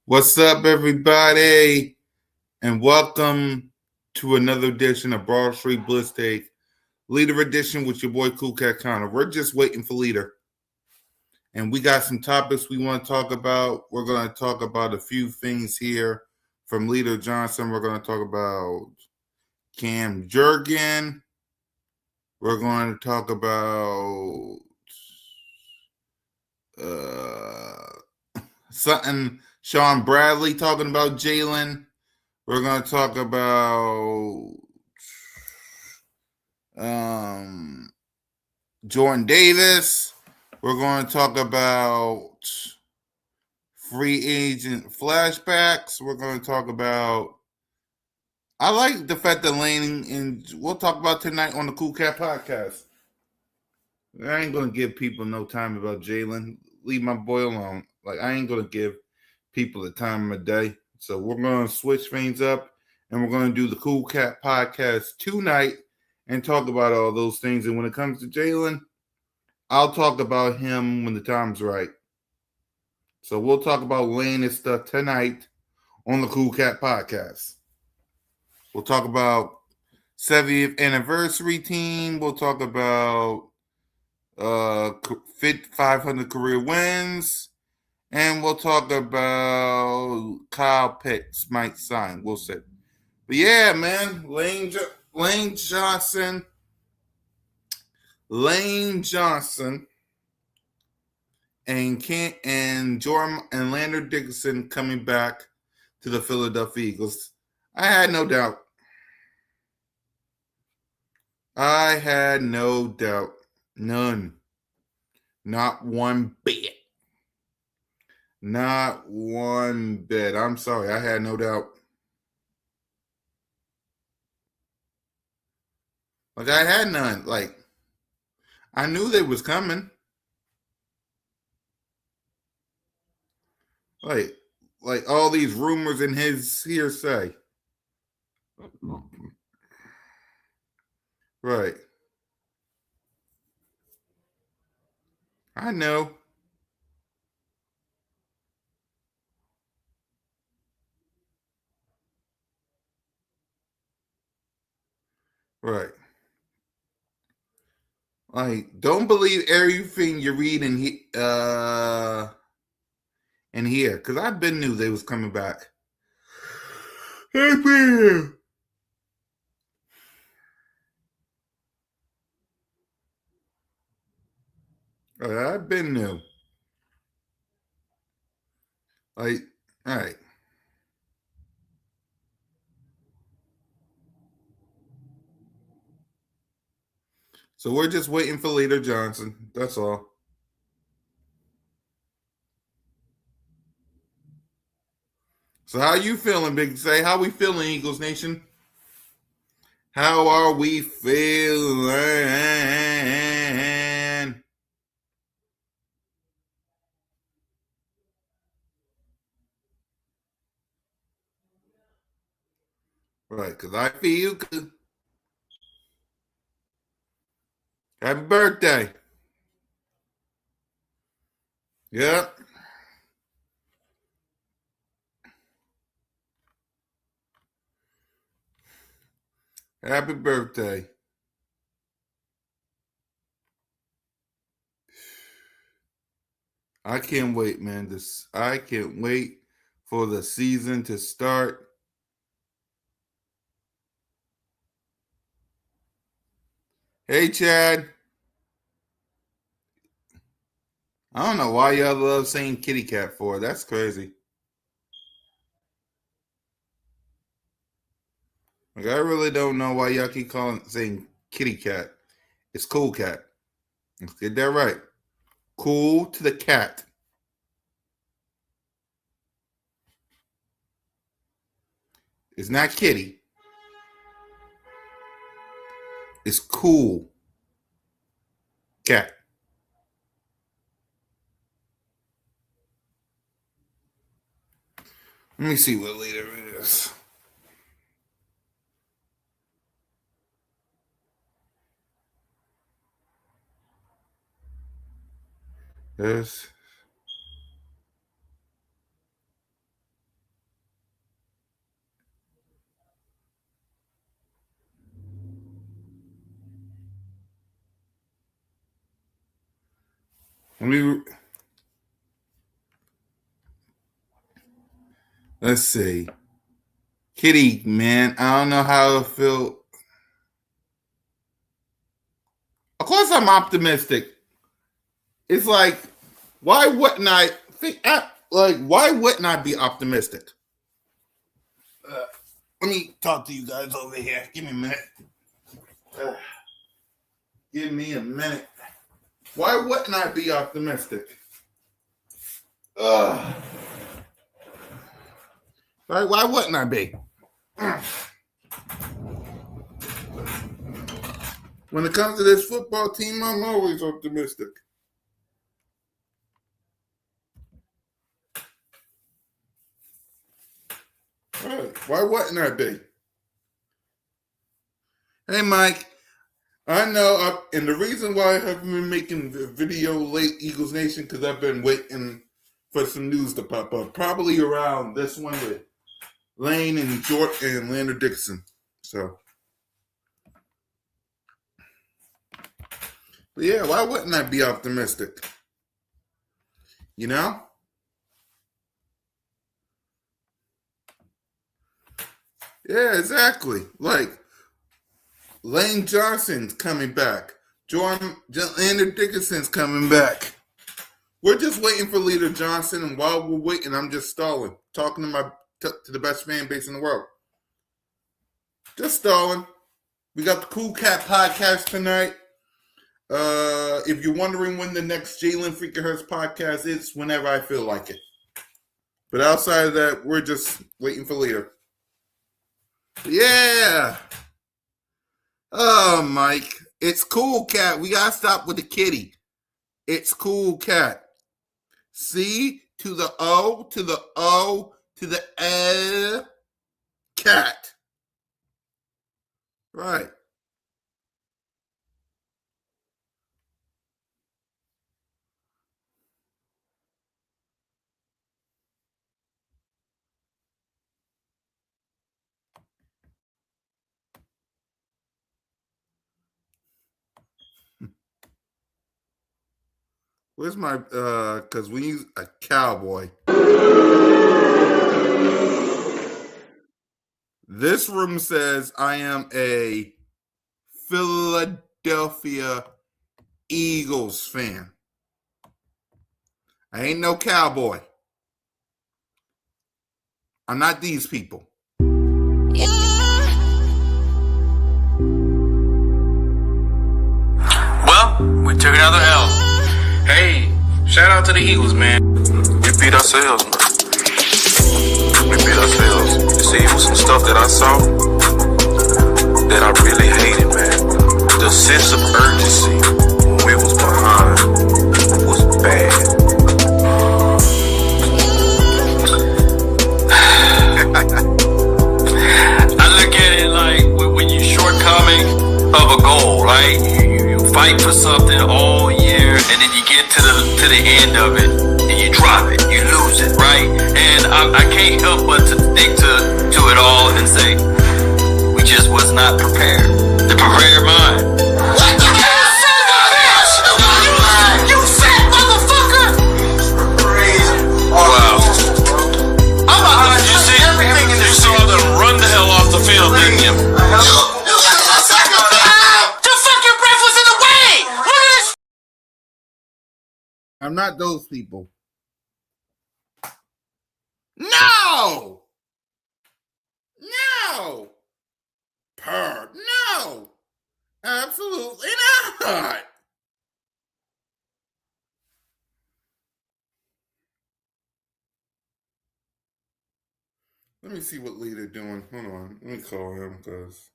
What's up, everybody? And welcome to another edition of Broad Street Blitz Take, Leader Edition with your boy Cool Cat Connor. We're just waiting for Leader. And we got some topics we want to talk about. We're going to talk about a few things here from Leader Johnson. We're going to talk about Cam Jurgen. We're going to talk about something Sean Bradley talking about Jalen. We're going to talk about Jordan Davis. We're going to talk about free agent flashbacks. We're going to talk about. I like the fact that Lane, and we'll talk about tonight on the Cool Cat podcast. I ain't going to give people no time about Jalen. Leave my boy alone. Like, I ain't going to give people the time of day. So we're going to switch things up, and we're going to do the Cool Cat podcast tonight and talk about all those things. And when it comes to Jalen, I'll talk about him when the time's right. So we'll talk about Lane and stuff tonight on the Cool Cat podcast. We'll talk about 70th anniversary team. We'll talk about 500 career wins. And we'll talk about Kyle Pitts might sign. We'll see. But yeah, man, Lane Johnson, and Jordan and Lander Dickinson coming back to the Philadelphia Eagles. I had no doubt. None. Not one bit. Not one bit. I'm sorry. I had no doubt. Like, I had none. Like, I knew they was coming. Like all these rumors in his hearsay. Right. I know. Right. Like, don't believe everything you read in here, because I've been knew they was coming back. I've been new. Like, all right. So we're just waiting for Leader Johnson. That's all. So how you feeling, Big Say? How we feeling, Eagles Nation? How are we feeling? Right, because I feel good. Happy birthday. Yep. Happy birthday. I can't wait, man. I can't wait for the season to start. Hey, Chad. I don't know why y'all love saying kitty cat for. That's crazy. Like, I really don't know why y'all keep saying kitty cat. It's cool cat. Let's get that right. Cool to the cat. It's not kitty. It's cool cat. Let me see what leader it is. This. Let me let's see. Kitty, man, I don't know how to feel. Of course, I'm optimistic. It's like, why wouldn't I think? Like, why wouldn't I be optimistic? Let me talk to you guys over here. Give me a minute. Give me a minute. Why wouldn't I be optimistic? Uh, why wouldn't I be? When it comes to this football team, I'm always optimistic. Right. Why wouldn't I be? Hey, Mike. I know, and the reason why I haven't been making the video late, Eagles Nation, because I've been waiting for some news to pop up. Probably around this one with Lane and Jordan and Lander Dixon. So, but yeah, why wouldn't I be optimistic? You know? Yeah, exactly. Like, Lane Johnson's coming back. Lander Dickinson's coming back. We're just waiting for Leader Johnson, and while we're waiting, I'm just stalling, talking to the best fan base in the world. Just stalling. We got the Cool Cat podcast tonight. If you're wondering when the next Jalen Freakerhurst podcast is, whenever I feel like it. But outside of that, we're just waiting for Leader. Yeah. Oh, Mike. It's Cool Cat. We gotta stop with the kitty. It's Cool Cat. C to the O to the O to the L. Cat. Right. Where's my because we use a cowboy. This room says I am a Philadelphia Eagles fan. I ain't no cowboy. I'm not these people. Well, we took another L. Hey, shout out to the Eagles, man. We beat ourselves, man. We beat ourselves. You see, it was some stuff that I saw that I really hated, man. The sense of urgency when we was behind was bad. I look at it like when you shortcoming of a goal, right? You fight for something all year, and then you get to the end of it, and you drop it, you lose it, right? And I can't help but to think to it all and say, we just was not prepared. The prepared mind. What the hell, son of a bitch? You fat motherfucker! Wow. You see everything in this. You saw them run the hell off the field, didn't you? I'm not those people. No! No! No! Absolutely not! Let me see what Leader doing. Hold on. Let me call him because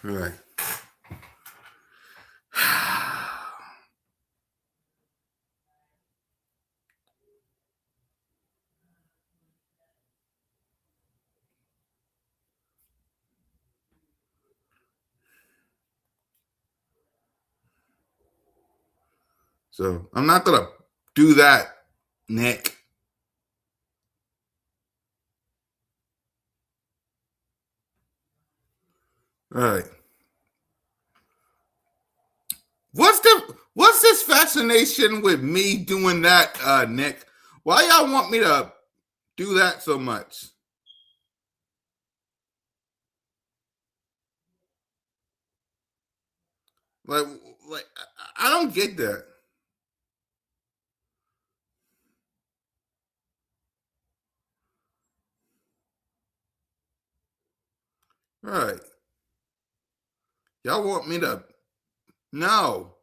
Right. So I'm not gonna do that, Nick. All right. What's this fascination with me doing that, Nick? Why y'all want me to do that so much? Like, like I don't get that. Right. Y'all want me to no.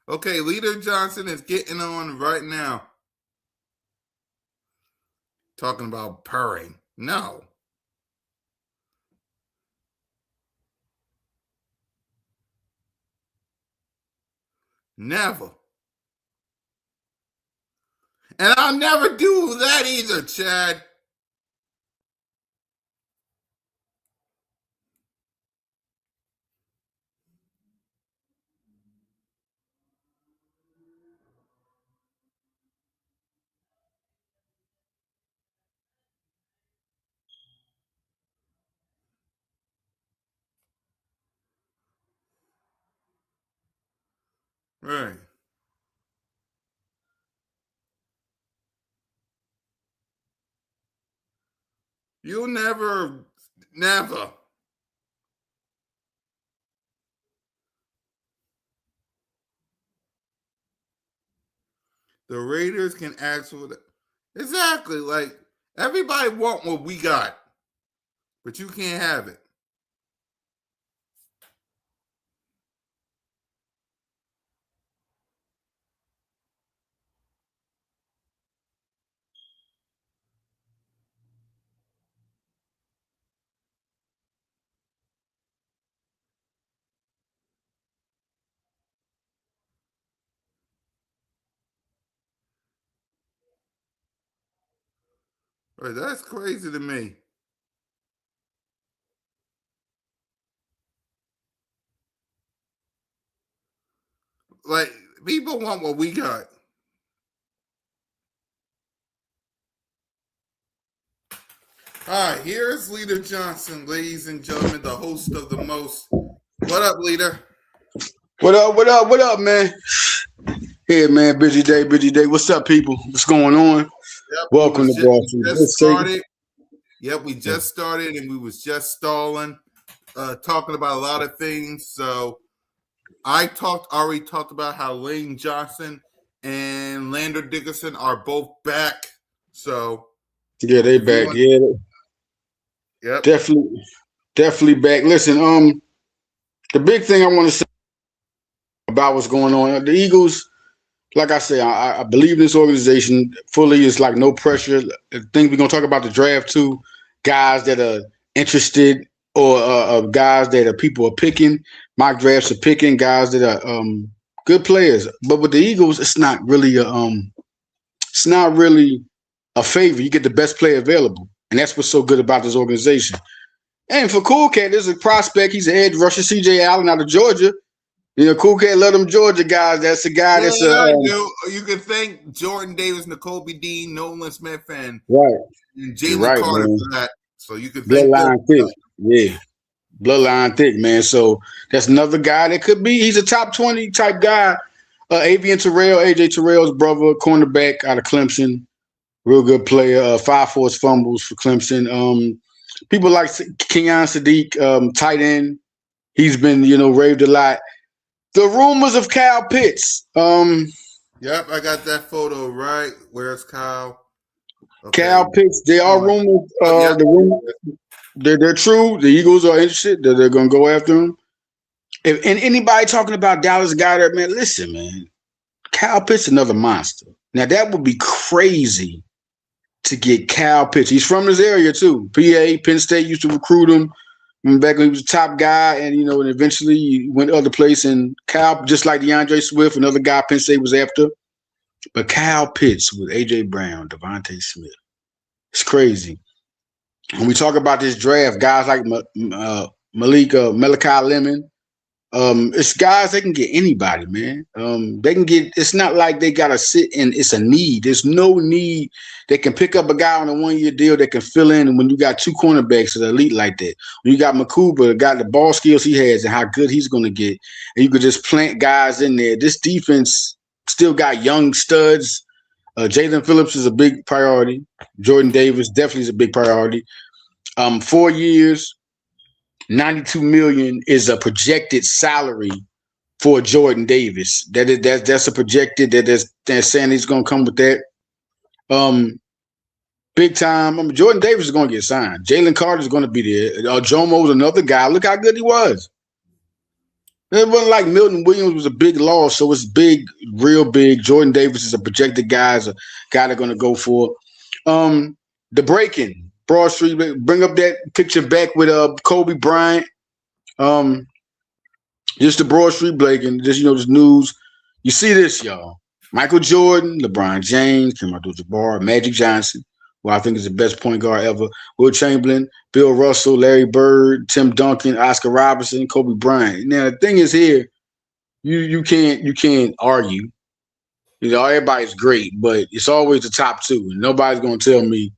Okay, Leader Johnson is getting on right now. Talking about purring. No. Never. And I'll never do that either, Chad. Right. You'll never. The Raiders can ask for that. Exactly. Like, everybody want what we got, but you can't have it. Right, that's crazy to me. Like, people want what we got. All right, here's Leader Johnson, ladies and gentlemen, the host of the most. What up, Leader? What up? What up? What up, man? Hey, man. Busy day, busy day. What's up, people? What's going on? Yep, Welcome to Boston. we just started. Yep, we just started, and we was just stalling, talking about a lot of things. So already talked about how Lane Johnson and Lander Dickerson are both back. So Yeah, they back. Yep. Definitely back. Listen, the big thing I want to say about what's going on, the Eagles, like I say, I believe in this organization fully. It's like no pressure. I think we're gonna talk about the draft too. Guys that are interested or guys that people are picking. Mock drafts are picking guys that are good players. But with the Eagles, it's not really a favor. You get the best player available, and that's what's so good about this organization. And for Cool Cat, there's a prospect. He's an edge rusher, C.J. Allen out of Georgia. You know, Cool Cat love them Georgia guys. That's a guy that's you can thank Jordan Davis, Nakobe Dean, Nolan Smith, and Jalen Carter man. for that. So you can thank Bloodline thick. Yeah. Bloodline thick, man. So that's another guy that could be. He's a top 20 type guy. Avian Terrell, AJ Terrell's brother, cornerback out of Clemson. Real good player. 5 forced fumbles for Clemson. People like Kenyon Sadiq, tight end. He's been, raved a lot. The rumors of Kyle Pitts. Yep, I got that photo right. Where's Kyle? Okay. Cal Pitts, they are rumored. Yeah. They're true. The Eagles are interested. They're going to go after him. And anybody talking about Dallas Goedert, man, listen, man. Cal Pitts, another monster. Now that would be crazy to get Cal Pitts. He's from this area too. PA, Penn State used to recruit him back when he was the top guy, and and eventually he went other place. And Cal, just like DeAndre Swift, another guy Penn State was after. But Cal Pitts with AJ Brown, Devontae Smith, it's crazy. When we talk about this draft, guys like Malachi Lemon, it's guys they can get anybody, man. They can get. It's not like they gotta sit and it's a need. There's no need. They can pick up a guy on a 1-year deal that can fill in. And when you got 2 cornerbacks that are elite like that, when you got McCooper, got the ball skills he has and how good he's going to get, and you could just plant guys in there. This defense still got young studs. Jalen Phillips is a big priority. Jordan Davis definitely is a big priority. 4 years. $92 million is a projected salary for Jordan Davis. That's a projected they're saying he's gonna come with that. Big time. Jordan Davis is gonna get signed. Jalen Carter is gonna be there. Jomo's another guy. Look how good he was. It wasn't like Milton Williams was a big loss, so it's big, real big. Jordan Davis is a projected guy, is a guy they're gonna go for. The break-in. Broad Street, bring up that picture back with Kobe Bryant. Just the Broad Street Blaking, just this news. You see this, y'all. Michael Jordan, LeBron James, Kareem Abdul-Jabbar, Magic Johnson, who I think is the best point guard ever, Will Chamberlain, Bill Russell, Larry Bird, Tim Duncan, Oscar Robertson, Kobe Bryant. Now the thing is here, you can't argue. Everybody's great, but it's always the top 2. And nobody's gonna tell me.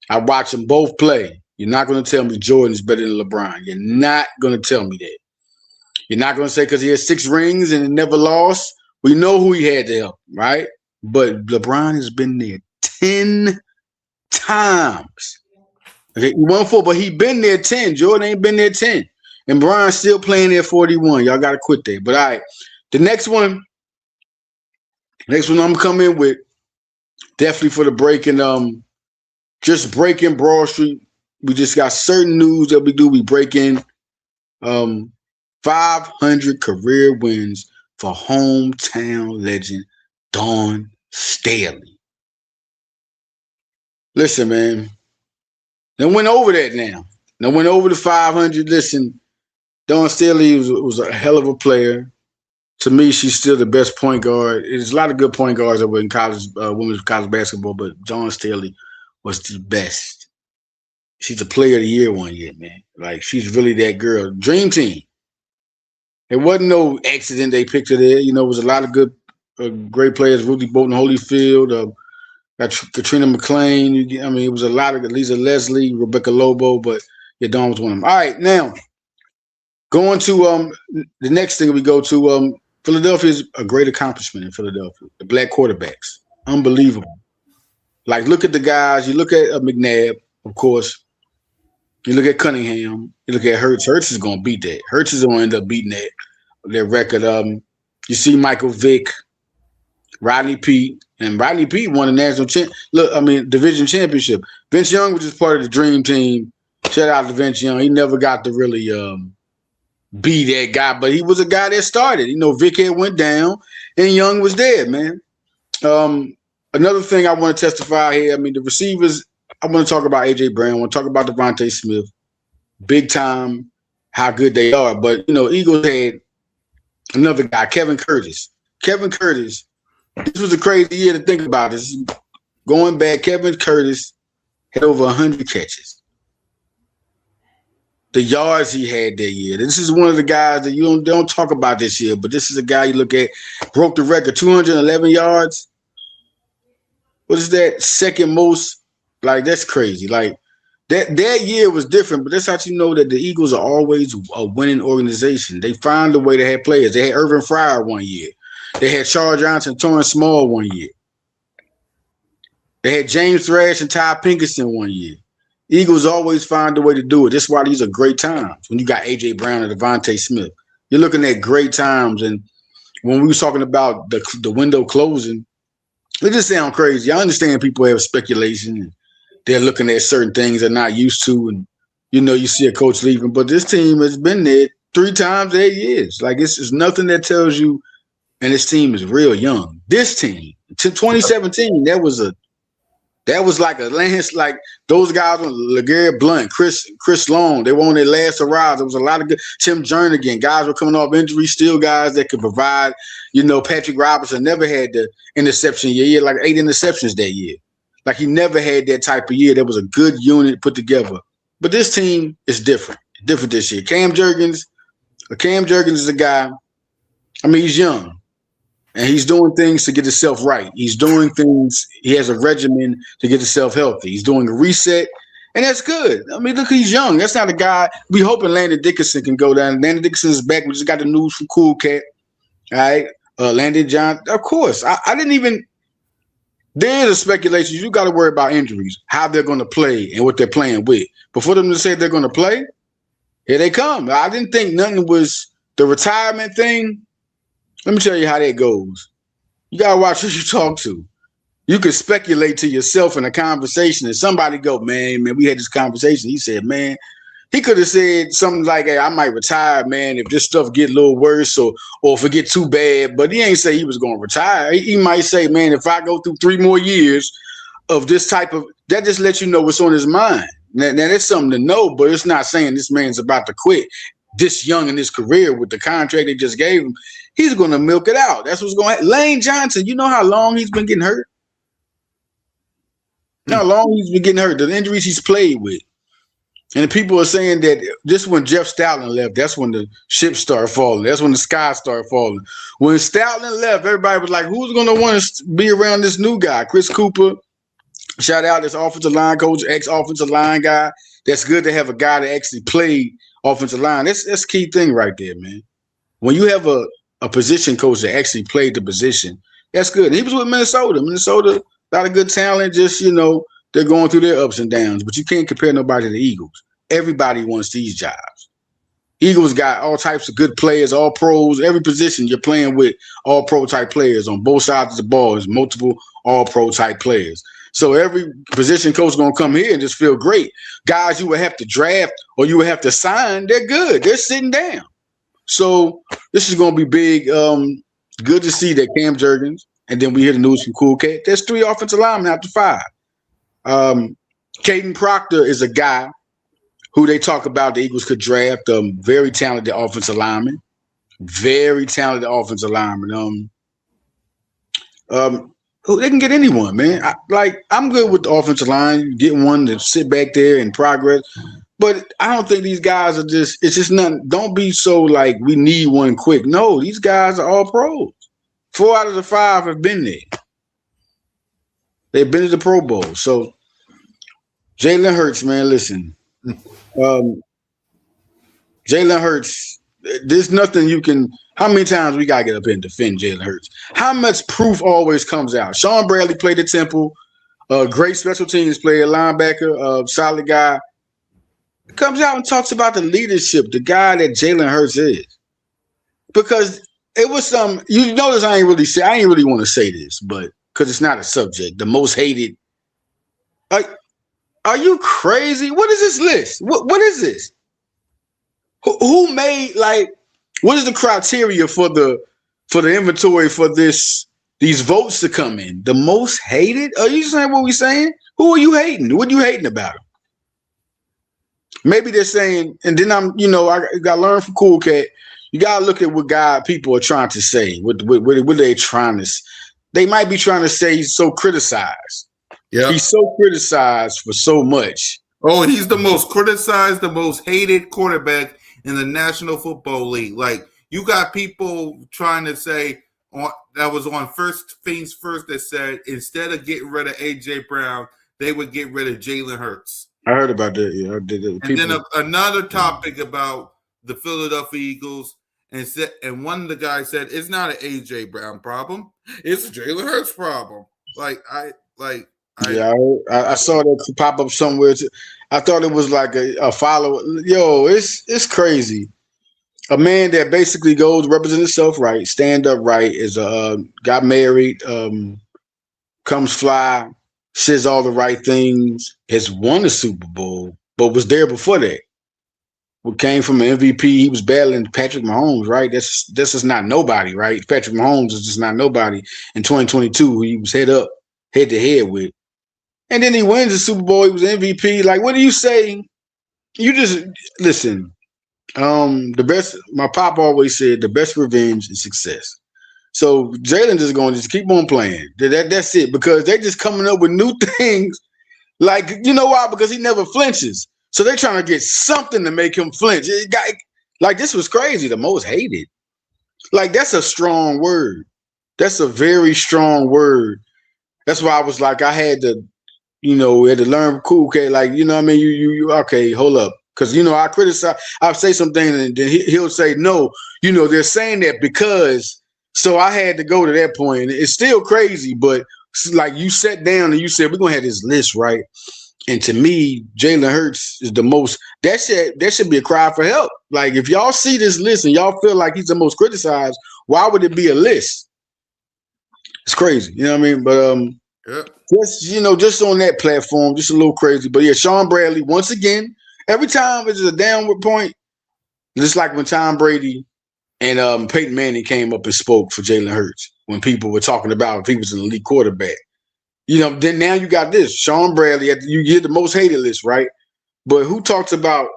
I watch them both play. You're not going to tell me Jordan's better than LeBron. You're not going to tell me that. You're not going to say because he has 6 rings and never lost. We know who he had to help, right? But LeBron has been there 10 times. Okay, he won 4, but he been there 10. Jordan ain't been there 10. And Bron's still playing there 41. Y'all got to quit there. But all right, the next one I'm going to come in with, definitely for the breaking, just breaking Broad Street. We just got certain news that we do. We break in 500 career wins for hometown legend Dawn Staley. Listen, man. They went over that now. They went over the 500. Listen, Dawn Staley was a hell of a player. To me, she's still the best point guard. There's a lot of good point guards over in college, women's college basketball, but Dawn Staley was the best. She's the player of the year 1 year, man. Like, she's really that girl. Dream team. It wasn't no accident they picked her there. It was a lot of good, great players. Ruthie Bolton Holyfield, Katrina McClain. It was a lot of Lisa Leslie, Rebecca Lobo, but Dawn was one of them. All right, now, going to the next thing we go to, Philadelphia is a great accomplishment in Philadelphia. The black quarterbacks. Unbelievable. Like, look at the guys. You look at McNabb, of course. You look at Cunningham. You look at Hurts. Hurts is going to beat that. Hurts is going to end up beating that record. You see Michael Vick, Rodney Peete, and Rodney Peete won a division championship. Vince Young was just part of the dream team. Shout out to Vince Young. He never got to really be that guy, but he was a guy that started. Vick had went down, and Young was there, man. Another thing I want to testify here, the receivers, I want to talk about A.J. Brown. I want to talk about Devontae Smith. Big time, how good they are. But, Eagles had another guy, Kevin Curtis. Kevin Curtis, this was a crazy year to think about this. Going back, Kevin Curtis had over 100 catches. The yards he had that year. This is one of the guys that you don't talk about this year, but this is a guy you look at, broke the record, 211 yards. What is that? Second most? Like, that's crazy. Like, that year was different, but that's how you know that the Eagles are always a winning organization. They find a way to have players. They had Irvin Fryer 1 year. They had Charles Johnson, Torrance Small 1 year. They had James Thrash and Ty Pinkerton 1 year. Eagles always find a way to do it. That's why these are great times. When you got A.J. Brown and Devontae Smith, you're looking at great times. And when we were talking about the window closing, It just sound crazy. I understand people have speculation and they're looking at certain things they're not used to, and you see a coach leaving. But this team has been there 3 times 8 years. Like it's nothing that tells you. And this team is real young. This team, to 2017, that was like a lance. Like those guys, LeGarrette Blount, Chris Long, they were on their last hurrah. There was a lot of good. Tim Jernigan, guys were coming off injury, still guys that could provide. Patrick Robinson never had the interception year. He had like 8 interceptions that year. Like he never had that type of year. There was a good unit put together. But this team is different. Different this year. Cam Jurgens is a guy. I mean, he's young. And he's doing things to get himself right. He's doing things. He has a regimen to get himself healthy. He's doing a reset, and that's good. I mean, look, he's young. That's not a guy. We hoping Landon Dickerson can go down. Landon Dickerson is back. We just got the news from Cool Cat. All right, Landon John. Of course, I didn't even. There is a speculation. You got to worry about injuries, how they're going to play, and what they're playing with. But for them to say they're going to play, here they come. I didn't think nothing was the retirement thing. Let me tell you how that goes. You got to watch who you talk to. You can speculate to yourself in a conversation and somebody go, man, we had this conversation. He said, man, he could have said something like, hey, I might retire, man, if this stuff get a little worse or if it get too bad. But he ain't say he was going to retire. He might say, man, if I go through 3 more years of this type of – that just lets you know what's on his mind. Now, that's something to know, but it's not saying this man's about to quit this young in his career with the contract they just gave him. He's going to milk it out. That's what's going to happen. Lane Johnson, you know how long he's been getting hurt? How long he's been getting hurt, the injuries he's played with. And people are saying that just when Jeff Stoutland left, that's when the ship started falling. That's when the sky started falling. When Stoutland left, everybody was like, who's going to want to be around this new guy? Chris Cooper, shout out this offensive line coach, ex-offensive line guy. That's good to have a guy that actually played offensive line. That's a key thing right there, man. When you have a position coach that actually played the position, that's good. And he was with Minnesota. Minnesota, a lot of good talent, just, they're going through their ups and downs. But you can't compare nobody to the Eagles. Everybody wants these jobs. Eagles got all types of good players, all pros. Every position you're playing with all pro type players on both sides of the ball is multiple all pro type players. So every position coach is going to come here and just feel great. Guys you would have to draft or you would have to sign, they're good. They're sitting down. So this is going to be big. Good to see that Cam Jurgens, and then we hear the news from Cool Cat. There's 3 offensive linemen after 5. Caden Proctor is a guy who they talk about the Eagles could draft. Very talented offensive lineman. Very talented offensive lineman. They can get anyone, man. I'm good with the offensive line. Get one to sit back there and progress. But I don't think these guys are it's just nothing. Don't be so like we need one quick. No, these guys are all pros. 4 out of the 5 have been there. They've been to the Pro Bowl. So Jalen Hurts, man, listen. Jalen Hurts, there's nothing you can – how many times we got to get up here and defend Jalen Hurts? How much proof always comes out? Sean Bradley played at Temple, great special teams player, linebacker, solid guy. Comes out and talks about the leadership, the guy that Jalen Hurts is. Because it was some – you notice I ain't really want to say this, but because it's not a subject. The most hated – are you crazy? What is this list? What is this? Who made what is the criteria for the inventory for these votes to come in? The most hated? Are you saying what we saying? Who are you hating? What are you hating about them? Maybe they're saying, and then I got to learn from Cool Cat. You got to look at what people are trying to say. What they trying to? They might be trying to say he's so criticized. Yeah, he's so criticized for so much. Oh, he's the most criticized, the most hated quarterback in the National Football League. Like, you got people trying to say that was on First Things First that said instead of getting rid of A.J. Brown, they would get rid of Jalen Hurts. I heard about that. Yeah, I did. And then another topic about the Philadelphia Eagles, and one of the guys said it's not an A.J. Brown problem, it's a Jalen Hurts problem. I saw that pop up somewhere. I thought it was like a follower. Yo, it's crazy. A man that basically goes represent himself right, stand up right, got married, comes fly, says all the right things, has won the Super Bowl, but was there before that. What came from an MVP, he was battling Patrick Mahomes, right? This is not nobody, right? Patrick Mahomes is just not nobody in 2022 who he was head to head with. And then he wins the Super Bowl, he was MVP. Like, what do you say? You just listen. The best my pop always said, the best revenge is success. So Jalen just going to just keep on playing. That's it, because they're just coming up with new things. Like, you know why? Because he never flinches. So they're trying to get something to make him flinch. Like, this was crazy. The most hated. Like, that's a strong word. That's a very strong word. That's why I was like, I had to, had to learn cool. Okay, like, you know what I mean? You okay, hold up. Because, I criticize, I'll say something and then he'll say, no, they're saying that because. So I had to go to that point. It's still crazy, but like, you sat down and you said, we're going to have this list, right? And to me, Jalen Hurts is the most. That should be a cry for help. Like, if y'all see this list and y'all feel like he's the most criticized, why would it be a list? It's crazy, you know what I mean? But just on that platform, just a little crazy. But yeah, Sean Bradley once again. Every time it's a downward point, just like when Tom Brady and Peyton Manning came up and spoke for Jalen Hurts when people were talking about if he was an elite quarterback. Then now you got this Sean Bradley. You get the most hated list, right? But who talks about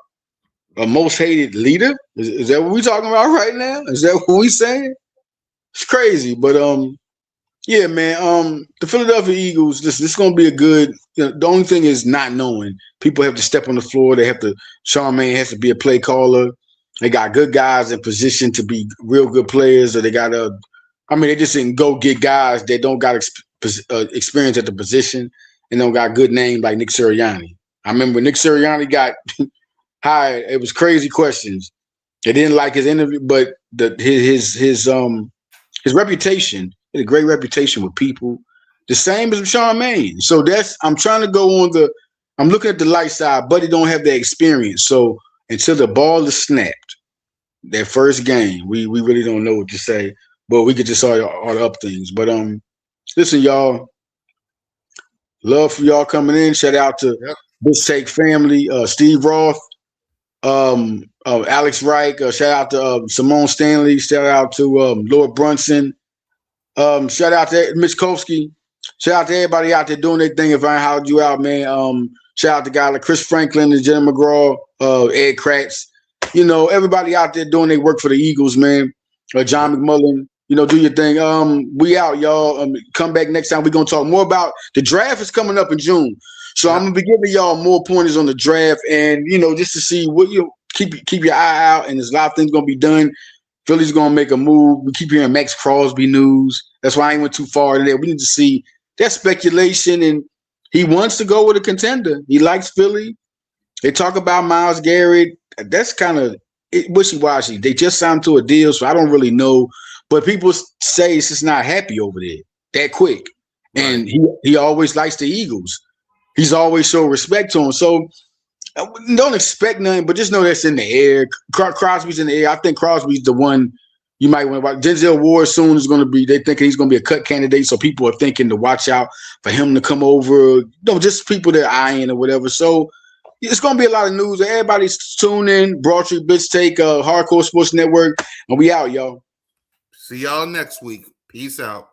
a most hated leader? Is that what we talking about right now? Is that what we saying? It's crazy, but yeah, man. The Philadelphia Eagles. This is gonna be a good. The only thing is not knowing. People have to step on the floor. They have to. Charmaine has to be a play caller. They got good guys in position to be real good players, or they got they just didn't go get guys that don't got experience at the position and don't got good name like Nick Sirianni. I remember when Nick Sirianni got hired, it was crazy questions. They didn't like his interview, but his reputation, he had a great reputation with people. The same as Sean Mannion. So I'm trying to go on I'm looking at the light side, but he don't have that experience. So until the ball is snapped, that first game, we really don't know what to say, but we could just order up things. But listen, y'all, love for y'all coming in. Shout out to This Take family, Steve Roth, Alex Reich. Shout out to Simone Stanley. Shout out to Lord Brunson. Shout out to Mitch Kovsky. Shout out to everybody out there doing their thing. If I how'd you out, man. Shout out to guys like Chris Franklin and Jenna McGraw, Ed Kratz. Everybody out there doing their work for the Eagles, man. John McMullen. Do your thing. We out, y'all. Come back next time. We're gonna talk more about the draft is coming up in June. So I'm gonna be giving y'all more pointers on the draft, and just to see what you keep your eye out. And there's a lot of things gonna be done. Philly's gonna make a move. We keep hearing Max Crosby news. That's why I ain't went too far today. We need to see that speculation, and he wants to go with a contender. He likes Philly. They talk about Myles Garrett. That's kind of wishy-washy. They just signed to a deal, so I don't really know. But people say it's just not happy over there that quick. Right. And he always likes the Eagles. He's always shown respect to him. So don't expect nothing, but just know that's in the air. Crosby's in the air. I think Crosby's the one you might want to watch. Denzel Ward soon is going to be, they thinking he's going to be a cut candidate. So people are thinking to watch out for him to come over. Just people they're eyeing or whatever. So it's going to be a lot of news. Everybody's tuning in. Broad Street Blitz Take, Hardcore Sports Network. And we out, y'all. See y'all next week. Peace out.